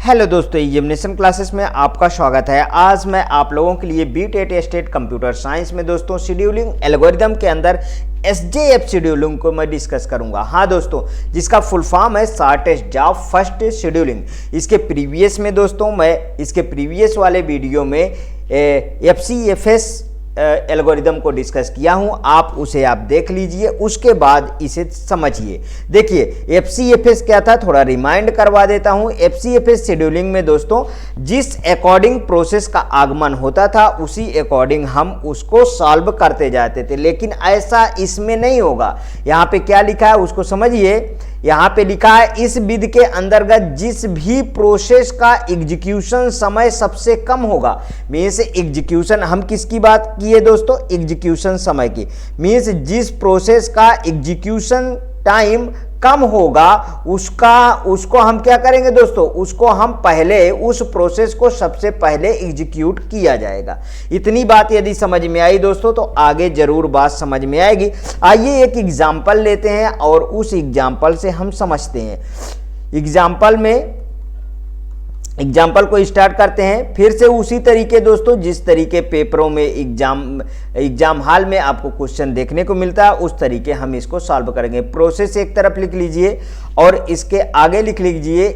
Hello दोस्तों, examination classes में आपका स्वागत है। आज मैं आप लोगों के लिए बीटेट स्टेट कंप्यूटर साइंस में दोस्तों शेड्यूलिंग एल्गोरिदम के अंदर एसजेएफ शेड्यूलिंग को मैं डिस्कस करूंगा। हाँ दोस्तों, जिसका फुल फॉर्म है शॉर्टेस्ट जॉब फर्स्ट शेड्यूलिंग। इसके प्रीवियस में दोस्तों मैं इसके प्रीवियस वाले वीडियो में एफसीएफएस एल्गोरिदम को डिस्कस किया हूं, आप उसे देख लीजिए, उसके बाद इसे समझिए। देखिए एफसीएफएस क्या था, थोड़ा रिमाइंड करवा देता हूं। एफसीएफएस शेड्यूलिंग में दोस्तों जिस अकॉर्डिंग प्रोसेस का आगमन होता था उसी अकॉर्डिंग हम उसको सॉल्व करते जाते थे, लेकिन ऐसा इसमें नहीं होगा। यहां पे क्या लिखा है उसको समझिए। यहां पे लिखा है इस विधि के अंतर्गत जिस भी प्रोसेस का एग्जीक्यूशन समय सबसे कम होगा, मीन्स एग्जीक्यूशन, हम किसकी बात किए दोस्तों, एग्जीक्यूशन समय की, मीन्स जिस प्रोसेस का एग्जीक्यूशन टाइम कम होगा उसको हम क्या करेंगे दोस्तों, उसको हम पहले उस प्रोसेस को सबसे पहले एग्जीक्यूट किया जाएगा। इतनी बात यदि समझ में आई दोस्तों तो आगे जरूर बात समझ में आएगी। आइए एक एग्जांपल लेते हैं और उस एग्जांपल से हम समझते हैं। एग्जाम्पल को स्टार्ट करते हैं। फिर से उसी तरीके दोस्तों जिस तरीके पेपरों में एग्जाम हॉल में आपको क्वेश्चन देखने को मिलता है उस तरीके हम इसको सॉल्व करेंगे। प्रोसेस एक तरफ लिख लीजिए और इसके आगे लिख लीजिए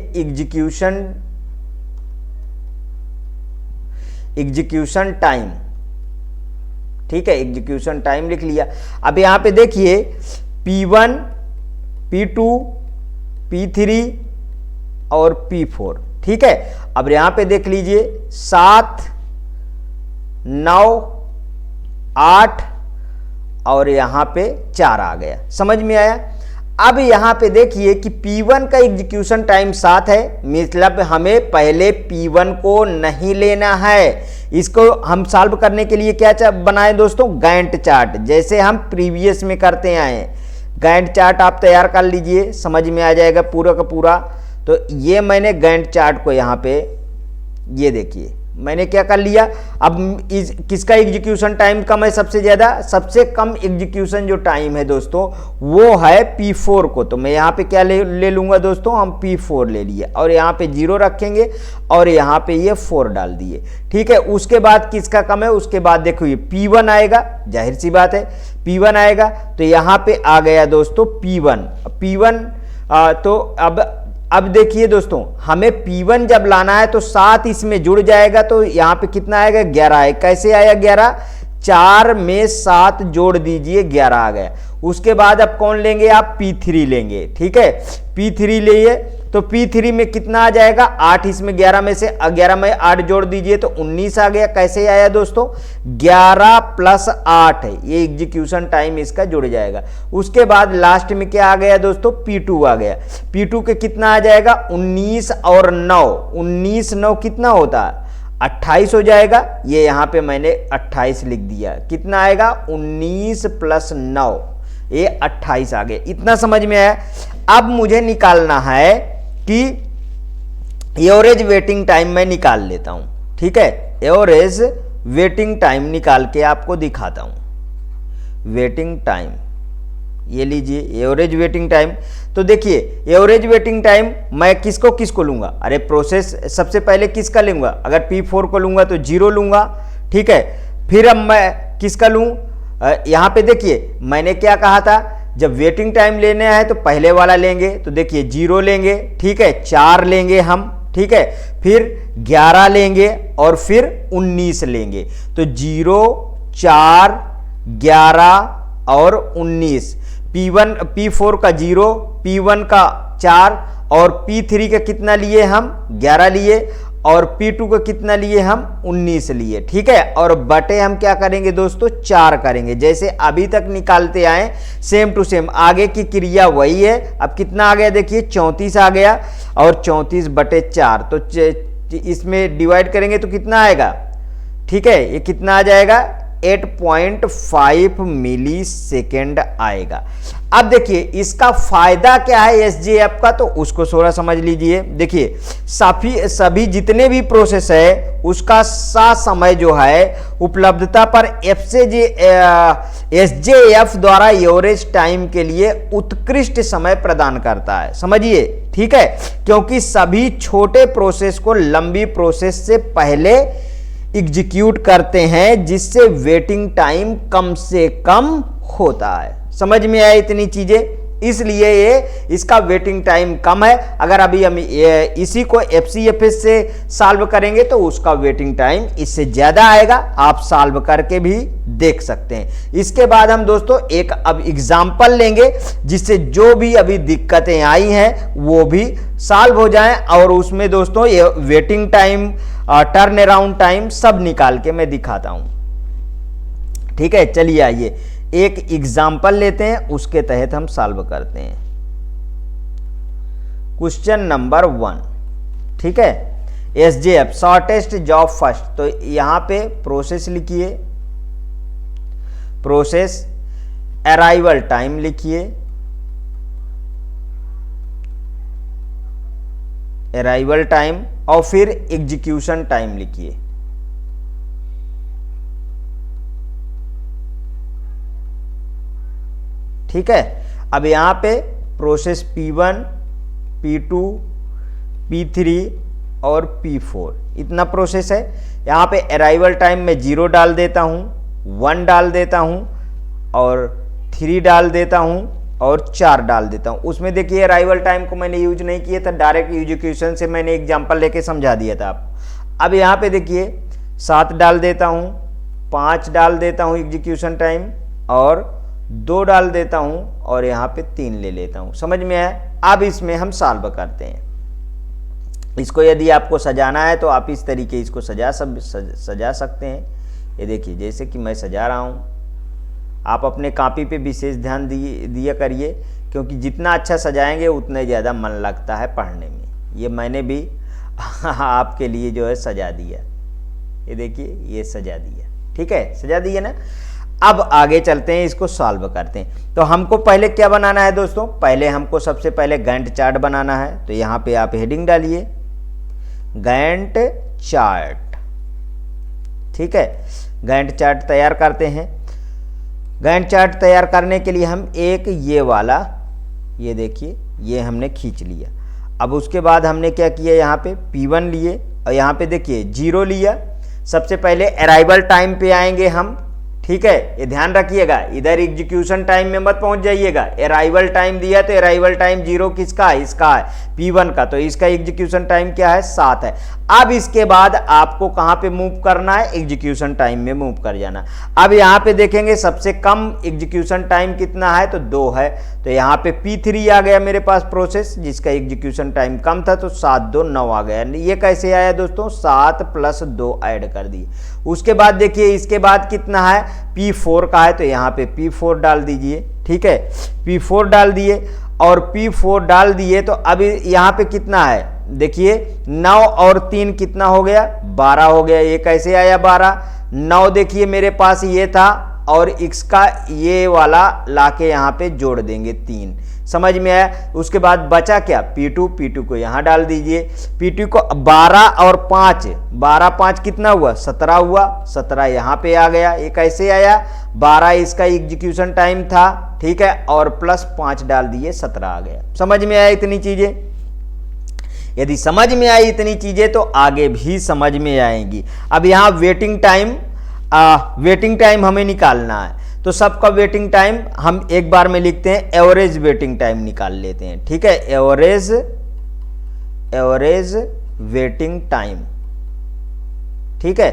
एग्जीक्यूशन टाइम। ठीक है, एग्जीक्यूशन टाइम लिख लिया। अब यहां पे देखिए P1, P2, P3 और P4। ठीक है, अब यहां पे देख लीजिए 7, 9, 8 और यहां पे 4 आ गया। समझ में आया। अब यहां पे देखिए कि P1 का एग्जीक्यूशन टाइम 7 है, मतलब हमें पहले P1 को नहीं लेना है। इसको हम सॉल्व करने के लिए क्या बनाए दोस्तों, गैंट चार्ट, जैसे हम प्रीवियस में करते आए हैं। गैंट चार्ट आप तैयार कर लीजिए, समझ में आ जाएगा पूरा का पूरा। तो ये मैंने गैंट चार्ट को यहाँ पे, ये देखिए मैंने क्या कर लिया। अब किसका एग्जीक्यूशन टाइम कम है सबसे ज़्यादा, सबसे कम एग्जीक्यूशन जो टाइम है दोस्तों वो है P4 को। तो मैं यहाँ पे क्या ले लूँगा दोस्तों, हम P4 ले लिए और यहाँ पे 0 रखेंगे और यहाँ पे ये 4 डाल दिए। ठीक है, उसके बाद किसका कम है, उसके बाद देखो ये P1 आएगा, जाहिर सी बात है P1 आएगा। तो यहाँ पे आ गया दोस्तों P1। तो अब देखिए दोस्तों हमें P1 जब लाना है तो 7 इसमें जुड़ जाएगा, तो यहाँ पे कितना आएगा, 11 है। कैसे आया 11, 4 में 7 जोड़ दीजिए, 11 आ गया। उसके बाद अब कौन लेंगे आप, P3 लेंगे। ठीक है, P3 लिए तो P3 में कितना आ जाएगा, 8, इसमें 11 में से 11 में 8 जोड़ दीजिए तो 19 आ गया। कैसे आया दोस्तों, 11 + 8 है, ये एग्जीक्यूशन टाइम इसका जुड़ जाएगा। उसके बाद लास्ट में क्या आ गया दोस्तों, P2 आ गया। P2 के कितना आ जाएगा, 19 और 9, 19 9 कितना होता है, 28 हो जाएगा। ये यहाँ पे मैंने 28 लिख दिया। कितना आएगा, 19 + 9, ये 28 आ गया। इतना समझ में आया। अब मुझे निकालना है कि एवरेज वेटिंग टाइम मैं निकाल लेता हूं। ठीक है, एवरेज वेटिंग टाइम निकाल के आपको दिखाता हूं। वेटिंग टाइम ये लीजिए, एवरेज वेटिंग टाइम। तो देखिए एवरेज वेटिंग टाइम मैं किसको लूंगा, अरे प्रोसेस सबसे पहले किसका लूंगा, अगर P4 को लूंगा तो 0 लूंगा। ठीक है, फिर अब मैं किसका लूं, यहां पे देखिए मैंने क्या कहा था, जब वेटिंग टाइम लेने है तो पहले वाला लेंगे। तो देखिए 0 लेंगे, ठीक है, 4 लेंगे हम, ठीक है, फिर 11 लेंगे और फिर 19 लेंगे। तो 0, 4, 11 और 19। P4 का 0, P1 का 4 और P3 का कितना लिए हम, 11 लिए और P2 को कितना लिए हम, 19 लिए। ठीक है, और बटे हम क्या करेंगे दोस्तों, 4 करेंगे, जैसे अभी तक निकालते आए सेम टू सेम। आगे की क्रिया वही है। अब कितना आ गया देखिए, 34 आ गया और 34 बटे 4, तो इसमें डिवाइड करेंगे तो कितना आएगा, ठीक है, ये कितना आ जाएगा, 8.5 मिली सेकेंड आएगा। अब देखिए इसका फायदा क्या है एसजेएफ का, तो उसको थोड़ा समझ लीजिए। देखिए सभी जितने भी प्रोसेस है उसका सा समय जो है उपलब्धता पर एसजेएफ द्वारा एवरेज टाइम के लिए उत्कृष्ट समय प्रदान करता है, समझिए, ठीक है, क्योंकि सभी छोटे प्रोसेस को लंबी प्रोसेस से पहले एग्जीक्यूट करते हैं, जिससे वेटिंग टाइम कम से कम होता है। समझ में आया इतनी चीजें, इसलिए ये इसका वेटिंग टाइम कम है। अगर अभी हम इसी को एफसीएफएस से सॉल्व करेंगे तो उसका वेटिंग टाइम इससे ज्यादा आएगा, आप सॉल्व करके भी देख सकते हैं। इसके बाद हम दोस्तों एक अब एग्जांपल लेंगे जिससे जो भी अभी दिक्कतें आई हैं वो भी सॉल्व हो जाएं, और उसमें दोस्तों ये waiting time, turn around time सब निकाल के मैं दिखाता हूं, ठीक है। चलिए आइए एक एग्जाम्पल लेते हैं, उसके तहत हम सॉल्व करते हैं। क्वेश्चन नंबर 1, ठीक है, एसजेएफ शॉर्टेस्ट जॉब फर्स्ट। तो यहां पे प्रोसेस लिखिए, प्रोसेस अराइवल टाइम लिखिए, अराइवल टाइम, और फिर एग्जीक्यूशन टाइम लिखिए। ठीक है, अब यहां पे प्रोसेस P1, P2, P3 और P4 इतना प्रोसेस है। यहां पे अराइवल टाइम में 0 डाल देता हूं, 1 डाल देता हूं और 3 डाल देता हूं और 4 डाल देता हूं। उसमें देखिए अराइवल टाइम को मैंने यूज नहीं किया था, डायरेक्ट एग्जीक्यूशन से मैंने एग्जांपल लेके समझा दिया था आप। अब यहां पे देखिए 7 डाल देता हूं, 5 डाल देता हूं एग्जीक्यूशन टाइम, और 2 डाल देता हूं, और यहां पे 3 ले लेता हूं। समझ में आया? अब इसमें हम सॉल्व करते हैं। इसको यदि आपको सजाना है तो आप इस तरीके इसको सजा सकते हैं। ये देखिए जैसे कि मैं सजा रहा हूं, आप अपने कॉपी पे विशेष ध्यान दिया करिए, क्योंकि जितना अच्छा सजाएंगे उतना ज़्यादा मन लगता है पढ़ने में। ये मैंने भी आपके लिए जो है सजा दिया, ये देखिए ये सजा दिया, ठीक है, सजा दिया ना। अब आगे चलते हैं, इसको सॉल्व करते हैं। तो हमको पहले क्या बनाना है दोस्तों, पहले हमको सबसे पहले गैंट चार्ट बनाना है। तो यहाँ पे आप हेडिंग डालिए गैंट चार्ट, ठीक है, गैंट चार्ट तैयार करते हैं। गैंट चार्ट तैयार करने के लिए हम एक ये वाला, ये देखिए ये हमने खींच लिया। अब उसके बाद हमने क्या किया, यहाँ पे P1 लिए और यहाँ पे देखिए 0 लिया। सबसे पहले अराइवल टाइम पे आएंगे हम, ठीक है, ये ध्यान रखिएगा, इधर एग्जीक्यूशन टाइम में मत पहुंच जाइएगा। अराइवल टाइम दिया तो अराइवल टाइम 0 किसका है, इसका है, P1 का, तो इसका एग्जीक्यूशन टाइम क्या है, 7 है। अब इसके बाद आपको कहां पे मूव करना है, एग्जीक्यूशन टाइम में मूव कर जाना। अब यहां पे देखेंगे सबसे कम एग्जीक्यूशन टाइम कितना है, तो 2 है। तो यहां पे P3 आ गया मेरे पास प्रोसेस, जिसका एग्जीक्यूशन टाइम कम था, तो 7 2 9 आ गया। ये कैसे आया दोस्तों, 7 + 2 ऐड कर दिए। उसके बाद देखिए इसके बाद कितना है, P4 का है, तो यहाँ पे P4 डाल दीजिए, ठीक है, P4 डाल दिए, और P4 डाल दिए तो अभी यहाँ पे कितना है, देखिए 9 और 3 कितना हो गया, 12 हो गया। ये कैसे आया 12, 9 देखिए मेरे पास ये था, और इसका ये वाला लाके यहाँ पे जोड़ देंगे 3। समझ में आया? उसके बाद बचा क्या, P2 को यहाँ डाल दीजिए। P2 को 12 और 5, 12 5 कितना हुआ, 17 हुआ, 17 यहाँ पे आ गया। ये कैसे आया, 12 इसका एग्जीक्यूशन टाइम था, ठीक है, और +5 डाल दिए, 17 आ गया। समझ में आया इतनी चीजें? यदि समझ में आई इतनी चीजें तो आगे भी समझ में आएंगी। अब यहाँ वेटिंग टाइम हमें निकालना है, तो सबका वेटिंग टाइम हम एक बार में लिखते हैं, एवरेज वेटिंग टाइम निकाल लेते हैं, ठीक है, एवरेज वेटिंग टाइम, ठीक है,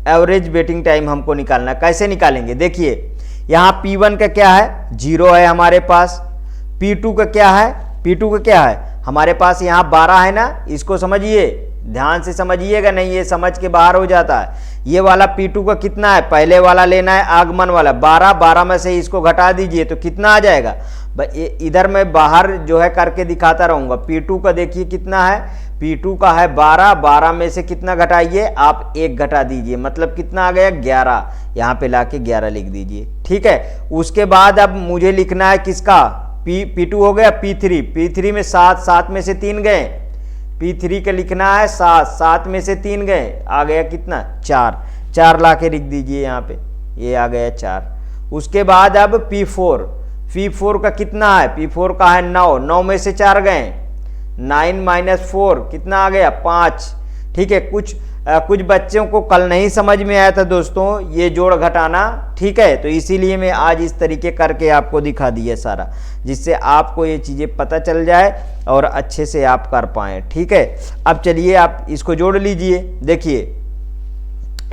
एवरेज वेटिंग टाइम हमको निकालना। कैसे निकालेंगे, देखिए यहां P1 का क्या है, 0 है हमारे पास। P2 का क्या है, P2 का क्या है हमारे पास, यहां 12 है ना, इसको समझिए, ध्यान से समझिएगा, नहीं ये समझ के बाहर हो जाता है। ये वाला P2 का कितना है, पहले वाला लेना है आगमन वाला, 12 में से इसको घटा दीजिए तो कितना आ जाएगा, इधर मैं बाहर जो है करके दिखाता रहूंगा। P2 का देखिए कितना है, P2 का है 12, 12 में से कितना घटाइए आप 1 घटा दीजिए, मतलब कितना आ गया 11, यहाँ पे लाके 11 लिख दीजिए। ठीक है, उसके बाद अब मुझे लिखना है किसका, P2 हो गया P3, P3 में 7, 7 में से 3 गए, P3 का लिखना है 7, 7 में से 3 गए, आ गया कितना 4, 4 लाके लिख दीजिए यहाँ पे, ये आ गया 4। उसके बाद अब P4 का कितना है, P4 का है 9, 9 में से 4 गए, 9 - 4 कितना आ गया 5। ठीक है, कुछ बच्चों को कल नहीं समझ में आया था दोस्तों ये जोड़ घटाना। ठीक है, तो इसीलिए मैं आज इस तरीके करके आपको दिखा दिया सारा, जिससे आपको ये चीज़ें पता चल जाए और अच्छे से आप कर पाएँ। ठीक है, अब चलिए आप इसको जोड़ लीजिए। देखिए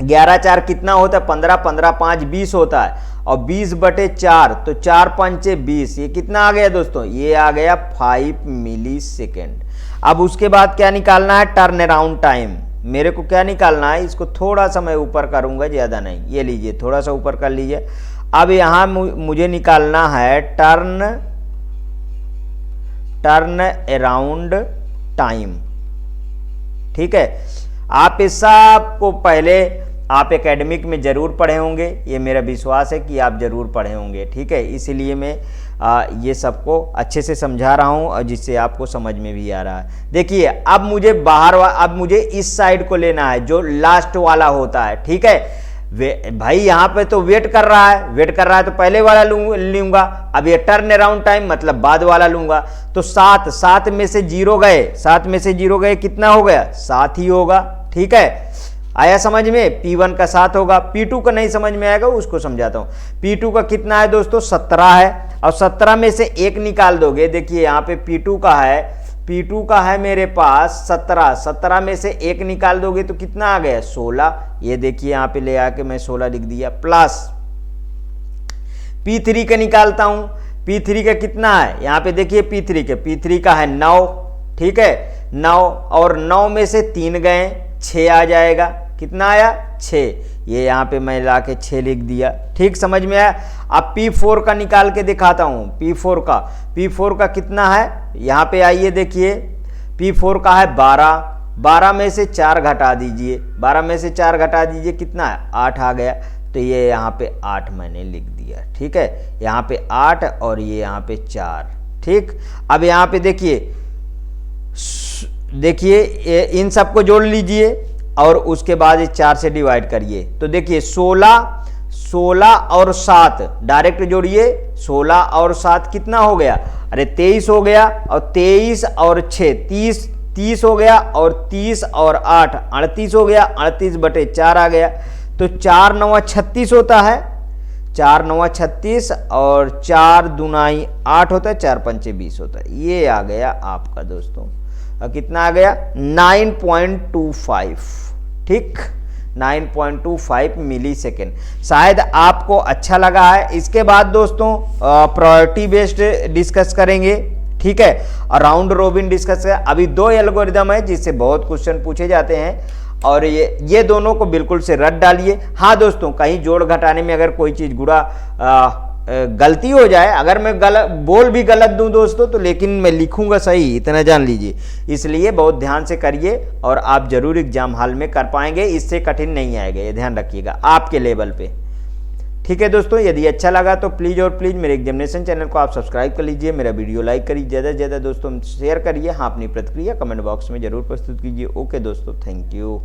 11 4 कितना होता है 15, 15 5 20 होता है, और 20/4 तो 4 पंचे 20, ये कितना आ गया दोस्तों, ये आ गया 5 मिलीसेकेंड। अब उसके बाद क्या निकालना है, टर्न अराउंड टाइम। मेरे को क्या निकालना है, इसको थोड़ा सा मैं ऊपर करूंगा, ज़्यादा नहीं, ये लीजिए थोड़ा सा ऊपर कर लीजिए। अब यहाँ मुझे निकालना है टर्न अराउंड टाइम। ठीक है, आप इस सब को पहले आप एकेडमिक में ज़रूर पढ़े होंगे, ये मेरा विश्वास है कि आप ज़रूर पढ़े होंगे। ठीक है, इसीलिए मैं ये सबको अच्छे से समझा रहा हूँ और जिससे आपको समझ में भी आ रहा है। देखिए अब मुझे अब मुझे इस साइड को लेना है जो लास्ट वाला होता है। ठीक है भाई, यहाँ पे तो वेट कर रहा है तो पहले वाला लूंगा। अब ये टर्न अराउंड टाइम मतलब बाद वाला लूंगा। तो 7 में से 0 गए, कितना हो गया 7 ही होगा। ठीक है, आया समझ में, P1 का 7 होगा। P2 का नहीं समझ में आएगा, उसको समझाता हूं। P2 का कितना है दोस्तों 17 है, और 17 में से 1 निकाल दोगे। देखिए यहाँ पे P2 का है मेरे पास 17, 17 में से 1 निकाल दोगे तो कितना आ गया 16। ये देखिए यहाँ पे ले आके मैं 16 लिख दिया। प्लस P3 का निकालता हूं, P3 का कितना है, यहाँ पे देखिए P3 का है 9। ठीक है, 9, और 9 में से 3 गए, 6 आ जाएगा। कितना आया 6, ये यहाँ पे मैं ला के 6 लिख दिया। ठीक, समझ में आया। अब P4 का निकाल के दिखाता हूँ। P4 का कितना है, यहाँ पे आइए देखिए, P4 का है 12, 12 में से 4 घटा दीजिए, 12 में से 4 घटा दीजिए, कितना है 8 आ गया। तो ये यहाँ पे 8 मैंने लिख दिया। ठीक है, यहाँ पे 8 और ये यहाँ पे 4। ठीक, अब यहाँ पे देखिए इन सबको जोड़ लीजिए और उसके बाद इस 4 से डिवाइड करिए। तो देखिए 16 और 7 डायरेक्ट जोड़िए, 16 और 7 कितना हो गया, अरे 23 हो गया, और 23 और 6 30 हो गया, और 30 और 8 38 हो गया, 38/4 आ गया। तो 4 9 36 होता है, 4 9 36, और 4 दूनाई 8 होता है, 4 पंचे 20 होता है। ये आ गया आपका दोस्तों, कितना आ गया 9.25। ठीक, 9.25 मिलीसेकेंड। शायद आपको अच्छा लगा है। इसके बाद दोस्तों प्रायोरिटी बेस्ड डिस्कस करेंगे। ठीक है, और राउंड रोबिन डिस्कस करें। अभी 2 एल्गोरिदम है जिससे बहुत क्वेश्चन पूछे जाते हैं, और ये दोनों को बिल्कुल से रट डालिए। हाँ दोस्तों, कहीं जोड़ घटाने में अगर कोई चीज़ गलती हो जाए, अगर मैं बोल भी गलत दूं दोस्तों, तो लेकिन मैं लिखूंगा सही, इतना जान लीजिए। इसलिए बहुत ध्यान से करिए और आप जरूर एग्जाम हॉल में कर पाएंगे, इससे कठिन नहीं आएगा, ये ध्यान रखिएगा आपके लेवल पे। ठीक है दोस्तों, यदि अच्छा लगा तो प्लीज़ और प्लीज़ मेरे एग्जामिनेशन चैनल को आप सब्सक्राइब कर लीजिए, मेरा वीडियो लाइक करिए, ज़्यादा से ज़्यादा दोस्तों शेयर करिए। हाँ, अपनी प्रतिक्रिया कमेंट बॉक्स में जरूर प्रस्तुत कीजिए। ओके दोस्तों, थैंक यू।